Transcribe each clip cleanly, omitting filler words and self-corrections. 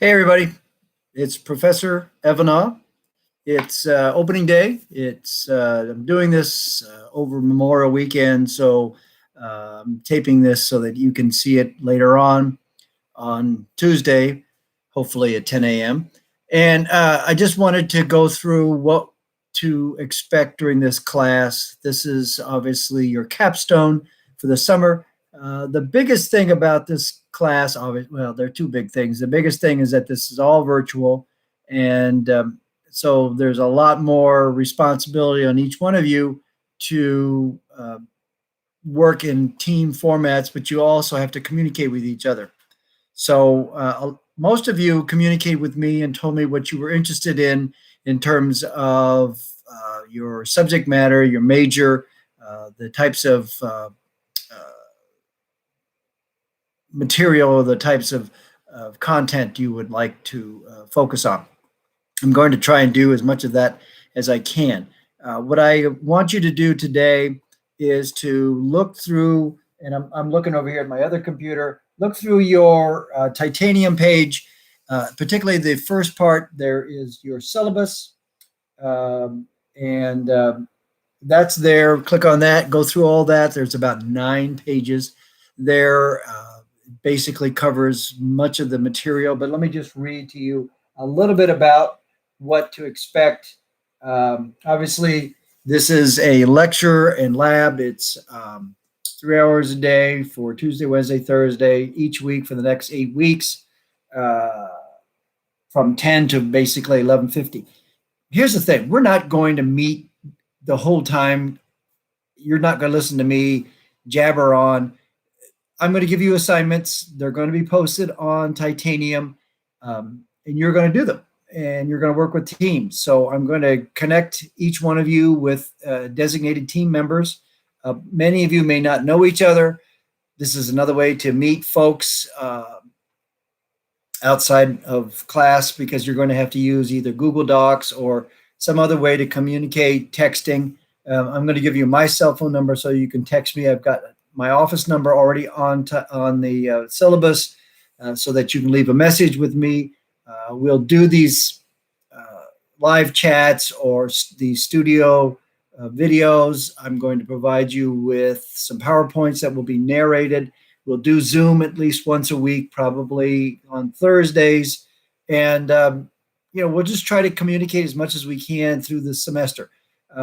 Hey, everybody. It's Professor Evanaugh. It's opening day. I'm doing this over Memorial Weekend, so I'm taping this so that you can see it later on Tuesday, hopefully at 10 a.m. And I just wanted to go through what to expect during this class. This is obviously your capstone for the summer. The biggest thing about this class, well, there are two big things. The biggest thing is that this is all virtual, and so there's a lot more responsibility on each one of you to work in team formats, but you also have to communicate with each other. So most of you communicated with me and told me what you were interested in terms of your subject matter, your major, the types of material, the types of content you would like to focus on. I'm going to try and do as much of that as I can. What I want you to do today is to look through, and I'm looking over here at my other computer, look through your titanium page, particularly the first part. There is your syllabus, and that's there. Click on that, go through all that. There's about 9 pages there. Basically covers much of the material, but let me just read to you a little bit about what to expect. Obviously, this is a lecture and lab. It's 3 hours a day for Tuesday, Wednesday, Thursday, each week for the next 8 weeks, from 10 to basically 11:50. Here's the thing: we're not going to meet the whole time. You're not going to listen to me jabber on. I'm going to give you assignments. They're going to be posted on Titanium, and you're going to do them. And you're going to work with teams. So I'm going to connect each one of you with designated team members. Many of you may not know each other. This is another way to meet folks outside of class, because you're going to have to use either Google Docs or some other way to communicate, texting. I'm going to give you my cell phone number so you can text me. I've got my office number already on the syllabus, so that you can leave a message with me. We'll do these live chats or the studio videos. I'm going to provide you with some PowerPoints that will be narrated. We'll do Zoom at least once a week, probably on Thursdays. And, we'll just try to communicate as much as we can through the semester.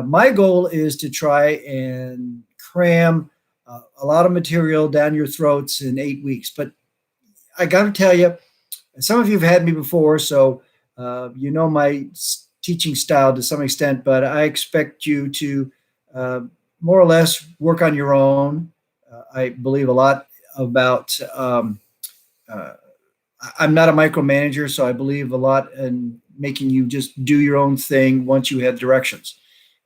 My goal is to try and cram a lot of material down your throats in 8 weeks. But I got to tell you, some of you have had me before, so you know my teaching style to some extent, but I expect you to more or less work on your own. I believe a lot about, I'm not a micromanager, so I believe a lot in making you just do your own thing once you have directions.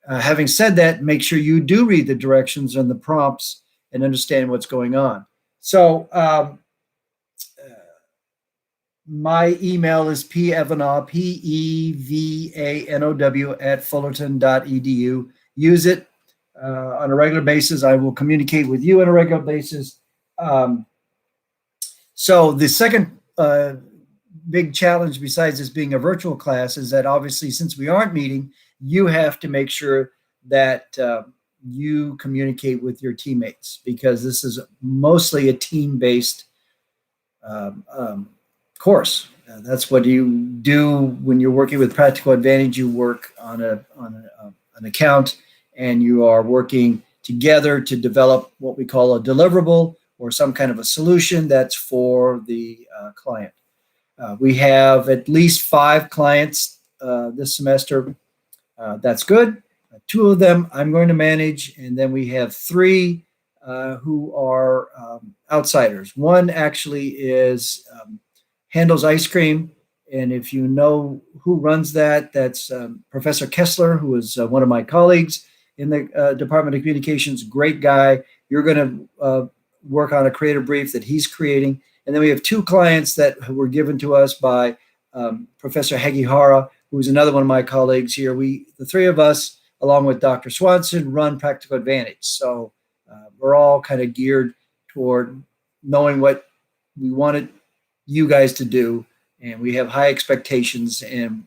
Having said that, make sure you do read the directions and the prompts and understand what's going on. So my email is pevanow, PEVANOW @fullerton.edu. Use it on a regular basis. I will communicate with you on a regular basis. So the second big challenge, besides this being a virtual class, is that obviously, since we aren't meeting, you have to make sure that you communicate with your teammates, because this is mostly a team-based course. That's what you do when you're working with Practical Advantage. You work on an account, and you are working together to develop what we call a deliverable, or some kind of a solution that's for the client. We have at least 5 clients this semester. That's good. 2 of them I'm going to manage, and then we have 3 who are outsiders. One actually is handles ice cream, and if you know who runs that, that's Professor Kessler, who is one of my colleagues in the Department of Communications. Great guy. You're going to work on a creative brief that he's creating. And then we have 2 clients that were given to us by Professor Hagihara, who's another one of my colleagues here. The 3 of us, along with Dr. Swanson, run Practical Advantage. So we're all kind of geared toward knowing what we wanted you guys to do and we have high expectations, and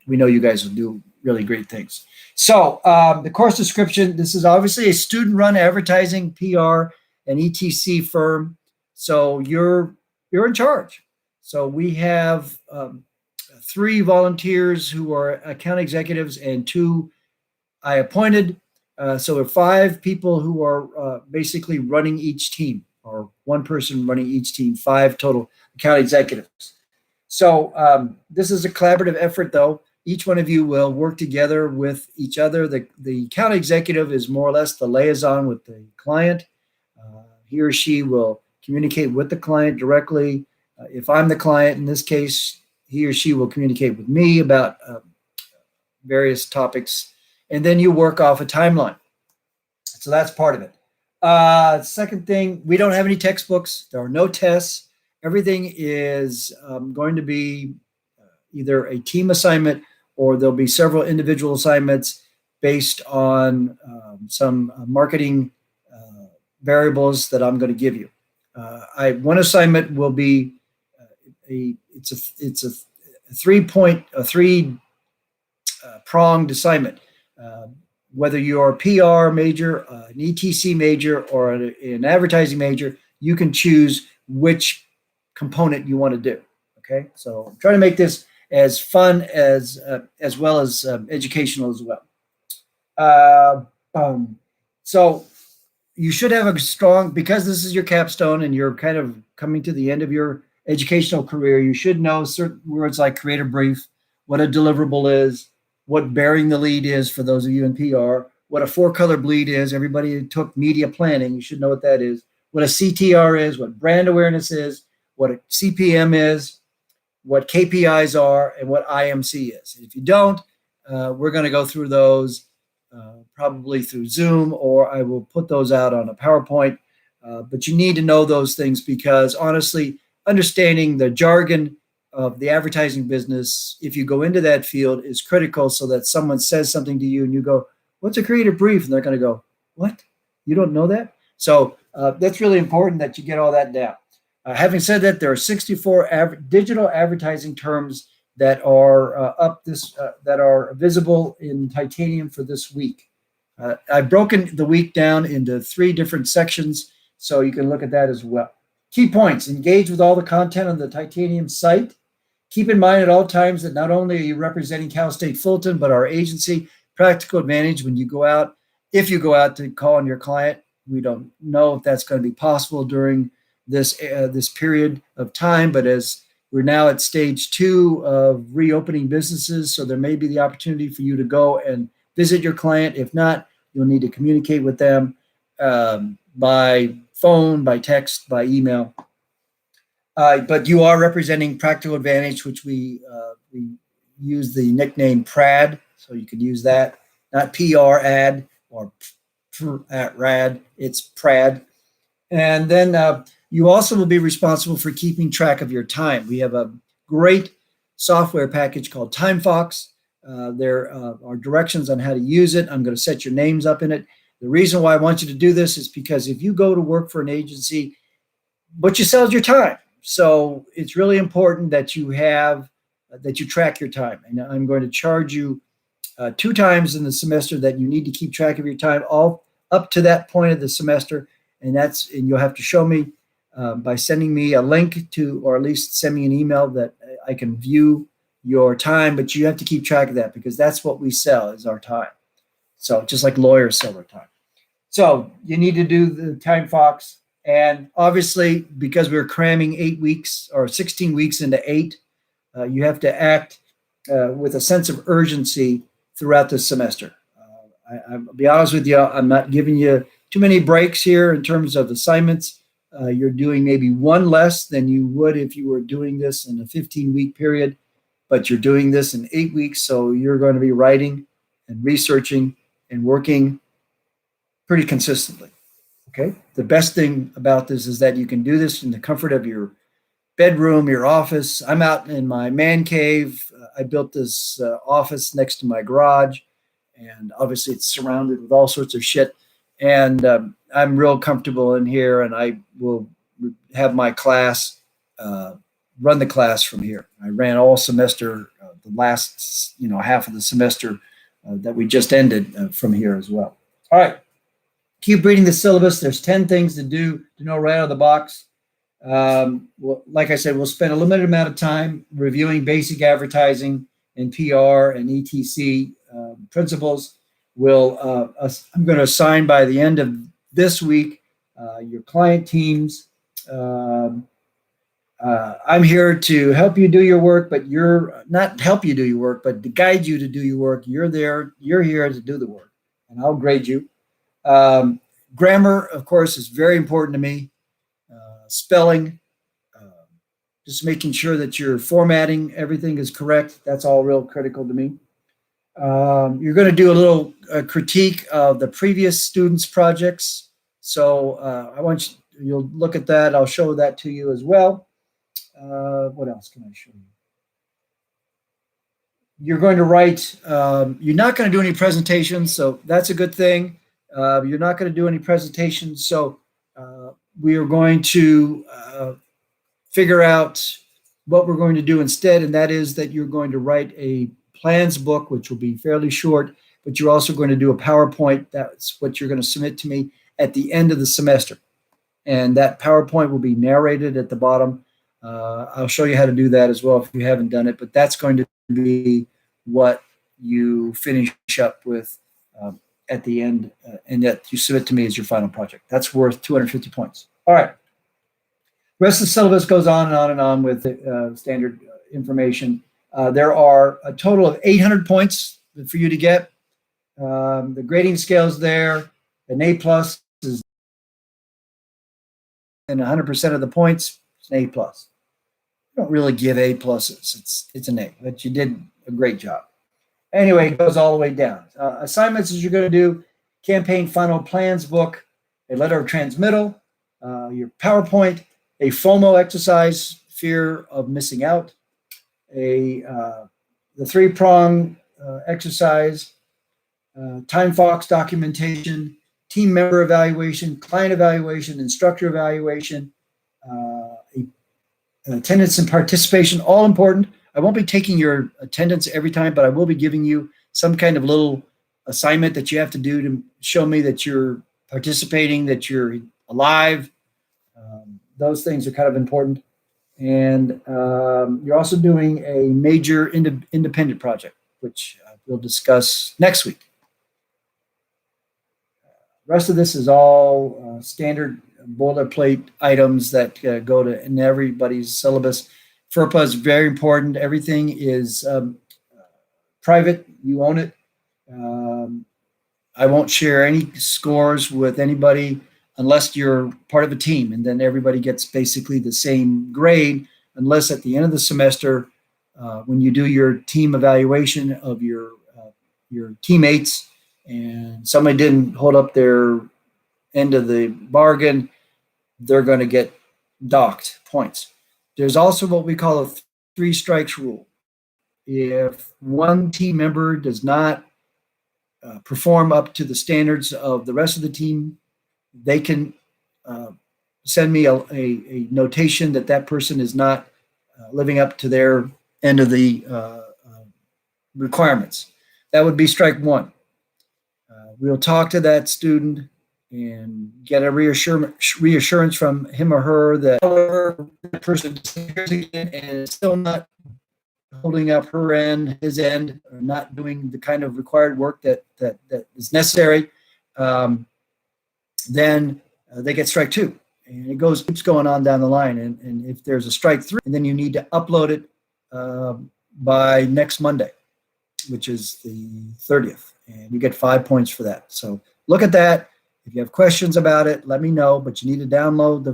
we know you guys will do really great things. So the course description, this is obviously a student-run advertising, PR, and ETC firm. So you're in charge. So we have 3 volunteers who are account executives and 2 I appointed. So there are 5 people who are basically running each team, or 1 person running each team, 5 total account executives. So this is a collaborative effort, though. Each one of you will work together with each other. The account executive is more or less the liaison with the client. He or she will communicate with the client directly. If I'm the client, in this case, he or she will communicate with me about various topics, and then you work off a timeline. So that's part of it. Second thing, we don't have any textbooks. There are no tests. Everything is going to be either a team assignment, or there'll be several individual assignments based on some marketing variables that I'm going to give you. One assignment will be it's a 3 pronged assignment. Whether you're a PR major, an ETC major, or an advertising major, you can choose which component you want to do. Okay, so I'm trying to make this as fun as well as educational as well. So you should have a strong, because this is your capstone and you're kind of coming to the end of your educational career, you should know certain words like creative brief, what a deliverable is, what bearing the lead is for those of you in PR, what a 4-color bleed is. Everybody who took media planning, you should know what that is, what a CTR is, what brand awareness is, what a CPM is, what KPIs are, and what IMC is. If you don't, we're going to go through those probably through Zoom, or I will put those out on a PowerPoint. But you need to know those things, because honestly, understanding the jargon of the advertising business, if you go into that field, is critical, so that someone says something to you and you go, "What's a creative brief?" And they're going to go, "What? You don't know that?" So that's really important that you get all that down. Having said that, there are 64 digital advertising terms that are that are visible in Titanium for this week. I've broken the week down into 3 different sections, so you can look at that as well. Key points: engage with all the content on the Titanium site. Keep in mind at all times that not only are you representing Cal State Fulton, but our agency, Practical Advantage, when you go out, if you go out to call on your client. We don't know if that's going to be possible during this period of time, but as we're now at stage 2 of reopening businesses, so there may be the opportunity for you to go and visit your client. If not, you'll need to communicate with them by phone, by text, by email. But you are representing Practical Advantage, which we use the nickname PRAD, so you could use that. Not PRAD or PRAD, it's PRAD. And then you also will be responsible for keeping track of your time. We have a great software package called TimeFox. There are directions on how to use it. I'm going to set your names up in it. The reason why I want you to do this is because if you go to work for an agency, what you sell is your time. So it's really important that you track your time. And I'm going to charge you 2 times in the semester that you need to keep track of your time, all up to that point of the semester. And you'll have to show me by sending me a link to, or at least send me an email that I can view your time. But you have to keep track of that, because that's what we sell, is our time. So just like lawyers sell their time. So you need to do the TimeFox. And obviously, because we're cramming 8 weeks or 16 weeks into 8, you have to act with a sense of urgency throughout the semester. I'll be honest with you, I'm not giving you too many breaks here in terms of assignments. You're doing maybe 1 less than you would if you were doing this in a 15-week period, but you're doing this in 8 weeks, so you're going to be writing and researching and working pretty consistently. Okay. The best thing about this is that you can do this in the comfort of your bedroom, your office. I'm out in my man cave. I built this office next to my garage, and obviously it's surrounded with all sorts of shit. And I'm real comfortable in here, and I will have my class run the class from here. I ran all semester, the last half of the semester that we just ended from here as well. All right, keep reading the syllabus. There's 10 things to know right out of the box. Well, like I said, we'll spend a limited amount of time reviewing basic advertising and PR and ETC principles. I'm going to assign by the end of this week your client teams. I'm here to help you do your work, but you're not help you do your work, but to guide you to do your work. You're here to do the work, and I'll grade you. Grammar, of course, is very important to me. Spelling, just making sure that your formatting, everything is correct. That's all real critical to me. You're going to do a little critique of the previous students' projects. So I want you'll look at that. I'll show that to you as well. What else can I show you? You're going to write, you're not going to do any presentations, so that's a good thing. You're not going to do any presentations, so we are going to figure out what we're going to do instead, and that is that you're going to write a plans book, which will be fairly short, but you're also going to do a PowerPoint. That's what you're going to submit to me at the end of the semester. And that PowerPoint will be narrated at the bottom. I'll show you how to do that as well if you haven't done it, but that's going to be what you finish up with at the end and that you submit to me as your final project. That's worth 250 points. All right. The rest of the syllabus goes on and on and on with standard information. There are a total of 800 points for you to get. The grading scales there, an A+ is, and 100% of the points is an A+. You don't really give A+. It's an A, but you did a great job. Anyway, it goes all the way down. Assignments is you're going to do campaign final plans book, a letter of transmittal, your PowerPoint, a FOMO exercise, fear of missing out, the 3-prong exercise, time fox documentation, team member evaluation, client evaluation, instructor evaluation, attendance and participation, all important. I won't be taking your attendance every time, but I will be giving you some kind of little assignment that you have to do to show me that you're participating, that you're alive. Those things are kind of important. And you're also doing a major independent project, which we'll discuss next week. The rest of this is all standard boilerplate items that go to in everybody's syllabus. FERPA is very important. Everything is private. You own it. I won't share any scores with anybody unless you're part of a team, and then everybody gets basically the same grade, unless at the end of the semester, when you do your team evaluation of your teammates, and somebody didn't hold up their end of the bargain, they're going to get docked points. There's also what we call a 3 strikes rule. If one team member does not perform up to the standards of the rest of the team, they can send me a notation that person is not living up to their end of the requirements. That would be strike 1. We'll talk to that student and get a reassurance from him or her that however that person is still not holding up her end, his end, or not doing the kind of required work that is necessary, then they get strike 2. And it keeps going on down the line. And if there's a strike 3, then you need to upload it by next Monday, which is the 30th. And you get 5 points for that. So look at that. If you have questions about it, let me know. But you need to download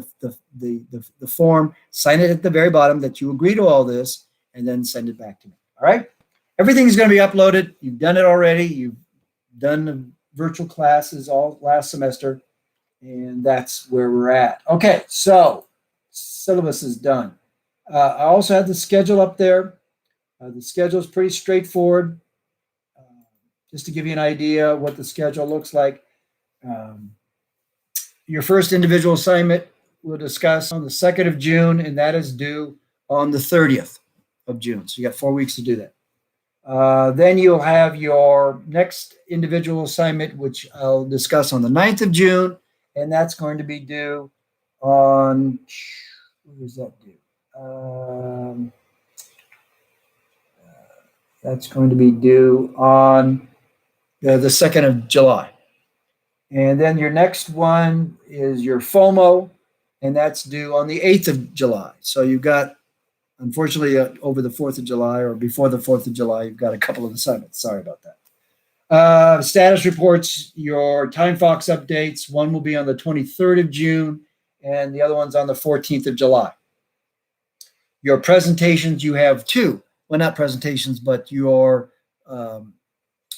the form, sign it at the very bottom that you agree to all this, and then send it back to me. All right? Everything is going to be uploaded. You've done it already. You've done the virtual classes all last semester, and that's where we're at. Okay, so syllabus is done. I also have the schedule up there. The schedule is pretty straightforward. Just to give you an idea what the schedule looks like. Your first individual assignment we'll discuss on the 2nd of June, and that is due on the 30th of June. So you got 4 weeks to do that. Then you'll have your next individual assignment, which I'll discuss on the 9th of June, and that's going to be due on, what is that due? That's going to be due on the 2nd of July. And then your next one is your FOMO, and that's due on the 8th of July. So you've got, unfortunately, over the 4th of July or before the 4th of July, you've got a couple of assignments. Sorry about that. Status reports, your Time Fox updates. One will be on the 23rd of June, and the other one's on the 14th of July. Your presentations, you have two. Well, not presentations, but your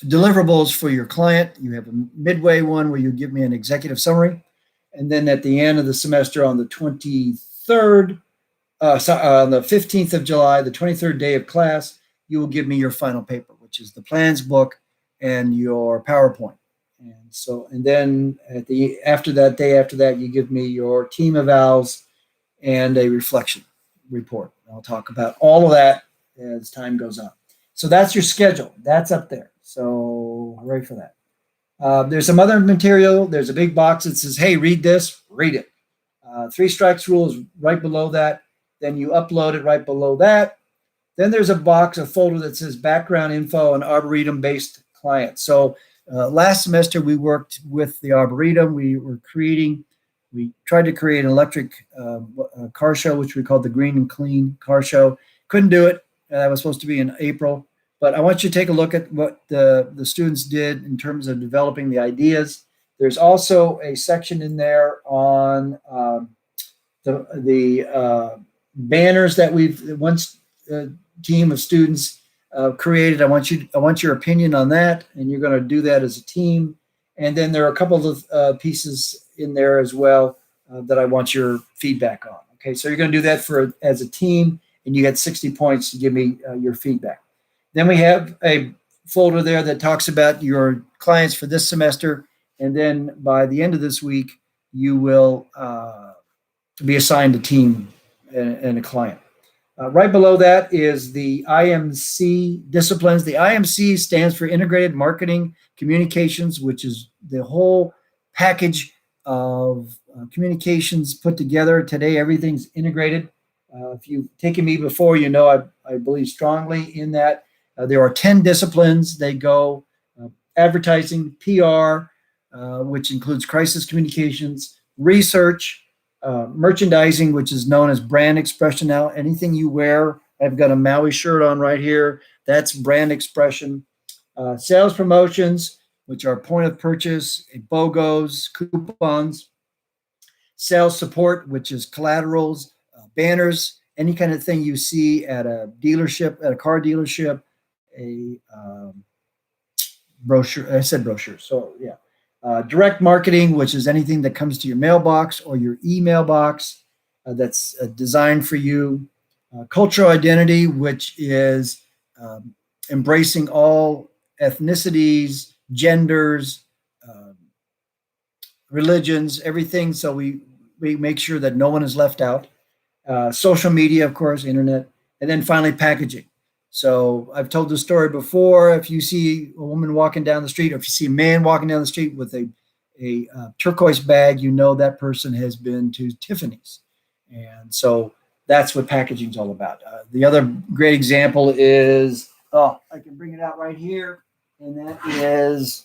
deliverables for your client. You have a midway one where you give me an executive summary. And then at the end of the semester on the 23rd, on the 15th of July, the 23rd day of class, you will give me your final paper, which is the plans book and your PowerPoint. And then after that, you give me your team evals and a reflection report. I'll talk about all of that as time goes on. So that's your schedule. That's up there. So hooray for that. There's some other material. There's a big box that says, hey, read this, read it. 3 strikes rule is right below that. Then you upload it right below that. Then there's a folder that says background info and Arboretum-based clients. So last semester we worked with the Arboretum. We tried to create an electric car show, which we called the Green and Clean Car Show. Couldn't do it. That was supposed to be in April. But I want you to take a look at what the students did in terms of developing the ideas. There's also a section in there on the banners that one team of students created. I want your opinion on that, and you're going to do that as a team. And then there are a couple of pieces in there as well that I want your feedback on. Okay, so you're going to do that as a team, and you get 60 points to give me your feedback. Then we have a folder there that talks about your clients for this semester, and then by the end of this week, you will be assigned a team and a client. Right below that is the IMC disciplines. The IMC stands for Integrated Marketing Communications, which is the whole package of communications put together. Today, everything's integrated. If you've taken me before, you know I believe strongly in that. There are 10 disciplines. They go advertising, PR, which includes crisis communications, research, merchandising, which is known as brand expression now. Anything you wear, I've got a Maui shirt on right here. That's brand expression. Sales promotions, which are point of purchase, BOGOs, coupons. Sales support, which is collaterals, banners, any kind of thing you see at a dealership, at a car dealership, a brochure. I said brochure. So yeah. Direct marketing, which is anything that comes to your mailbox or your email box that's designed for you. Cultural identity, which is embracing all ethnicities, genders, religions, everything. So we make sure that no one is left out. Social media, of course, internet, and then finally packaging. So I've told the story before. If you see a woman walking down the street, or if you see a man walking down the street with a turquoise bag, you know that person has been to Tiffany's. And so that's what packaging is all about. The other great example is, I can bring it out right here, and that is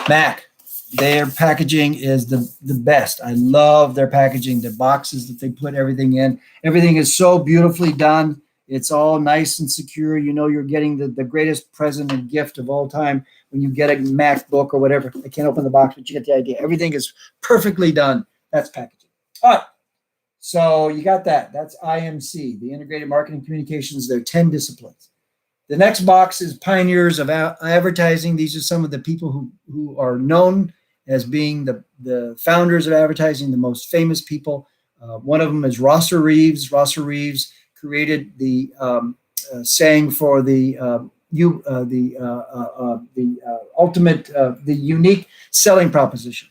Mac. Their packaging is the best. I love their packaging, the boxes that they put everything in. Everything is so beautifully done. It's all nice and secure. You know you're getting the greatest present and gift of all time when you get a MacBook or whatever. I can't open the box, but you get the idea. Everything is perfectly done. That's packaging. All right. So you got that. That's IMC, the Integrated Marketing Communications. There are 10 disciplines. The next box is Pioneers of Advertising. These are some of the people who are known as being the founders of advertising, the most famous people. One of them is Rosser Reeves. Rosser Reeves created the saying for the ultimate, the unique selling proposition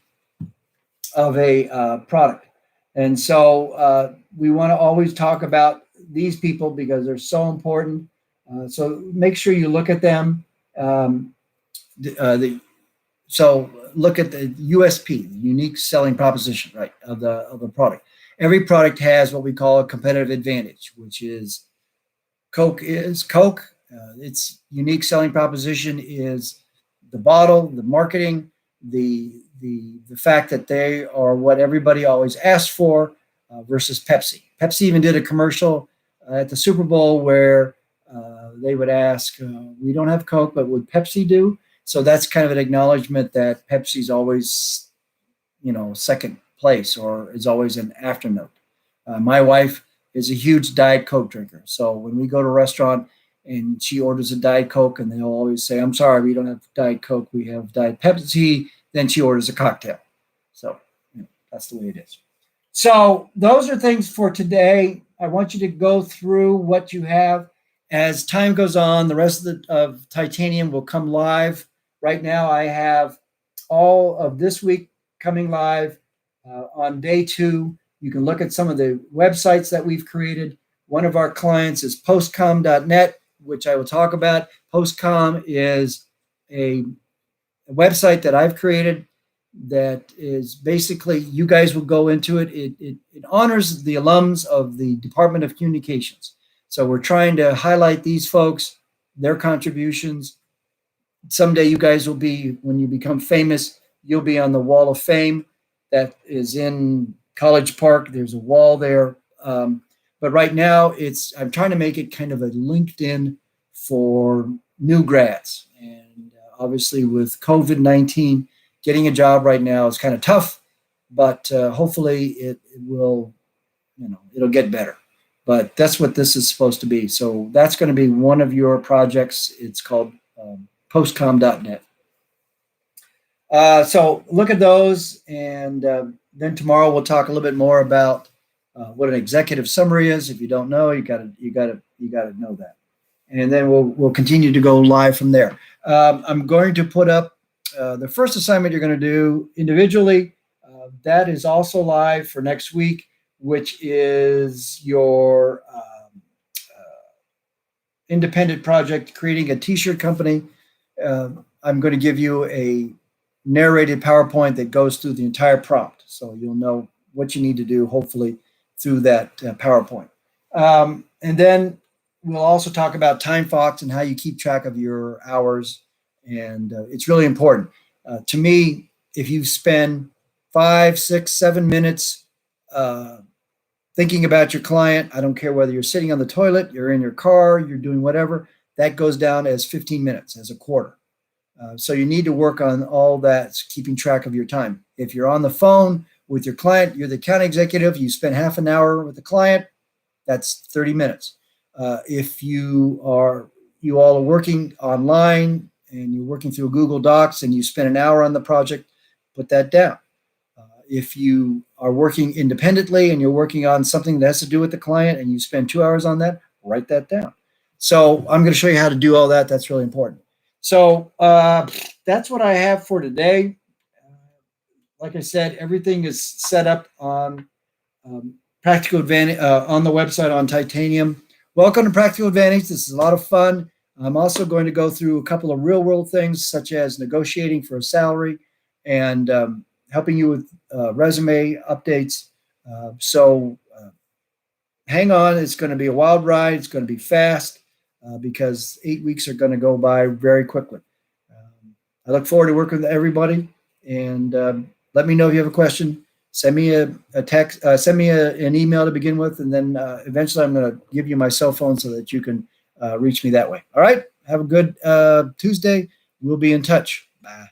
of a product. And so we want to always talk about these people because they're so important. So make sure you look at them. So look at the USP, the unique selling proposition, right, of the product. Every product has what we call a competitive advantage, which is Coke is Coke. Its unique selling proposition is the bottle, the marketing, the fact that they are what everybody always asks for versus Pepsi. Pepsi even did a commercial at the Super Bowl where they would ask, "We don't have Coke, but would Pepsi do?" So that's kind of an acknowledgement that Pepsi's always, second place or is always an afternote. My wife is a huge Diet Coke drinker. So when we go to a restaurant and she orders a Diet Coke and they'll always say, "I'm sorry, we don't have Diet Coke, we have Diet Pepsi," then she orders a cocktail. So that's the way it is. So those are things for today. I want you to go through what you have. As time goes on, the rest of Titanium will come live. Right now, I have all of this week coming live on day 2. You can look at some of the websites that we've created. One of our clients is postcom.net, which I will talk about. Postcom is a website that I've created that is basically, you guys will go into it. It honors the alums of the Department of Communications. So we're trying to highlight these folks, their contributions. Someday you guys will be, when you become famous, you'll be on the Wall of Fame that is in College Park. There's a wall there. But right now I'm trying to make it kind of a LinkedIn for new grads. And obviously with COVID-19, getting a job right now is kind of tough, but hopefully it will, it'll get better. But that's what this is supposed to be. So that's going to be one of your projects. It's called postcom.net. So look at those, and then tomorrow we'll talk a little bit more about what an executive summary is. If you don't know, you got to know that, and then we'll continue to go live from there. I'm going to put up the first assignment you're going to do individually. That is also live for next week, which is your independent project, creating a t-shirt company. I'm going to give you a narrated PowerPoint that goes through the entire prompt. So you'll know what you need to do, hopefully, through that PowerPoint. And then we'll also talk about time fox and how you keep track of your hours. And it's really important. To me, if you spend 5, 6, 7 minutes thinking about your client, I don't care whether you're sitting on the toilet, you're in your car, you're doing whatever, that goes down as 15 minutes, as a quarter. So you need to work on all that, keeping track of your time. If you're on the phone with your client, you're the account executive, you spend half an hour with the client, that's 30 minutes. If you all are working online and you're working through Google Docs and you spend an hour on the project, put that down. If you are working independently and you're working on something that has to do with the client and you spend 2 hours on that, write that down. So I'm going to show you how to do all that. That's really important. So that's what I have for today. Like I said, everything is set up on Practical Advantage on the website on Titanium. Welcome to Practical Advantage. This is a lot of fun. I'm also going to go through a couple of real world things, such as negotiating for a salary and helping you with resume updates. So hang on. It's going to be a wild ride. It's going to be fast because 8 weeks are going to go by very quickly. I look forward to working with everybody. And let me know if you have a question. Send me a text. Send me an email to begin with, and then eventually I'm going to give you my cell phone so that you can reach me that way. All right. Have a good Tuesday. We'll be in touch. Bye.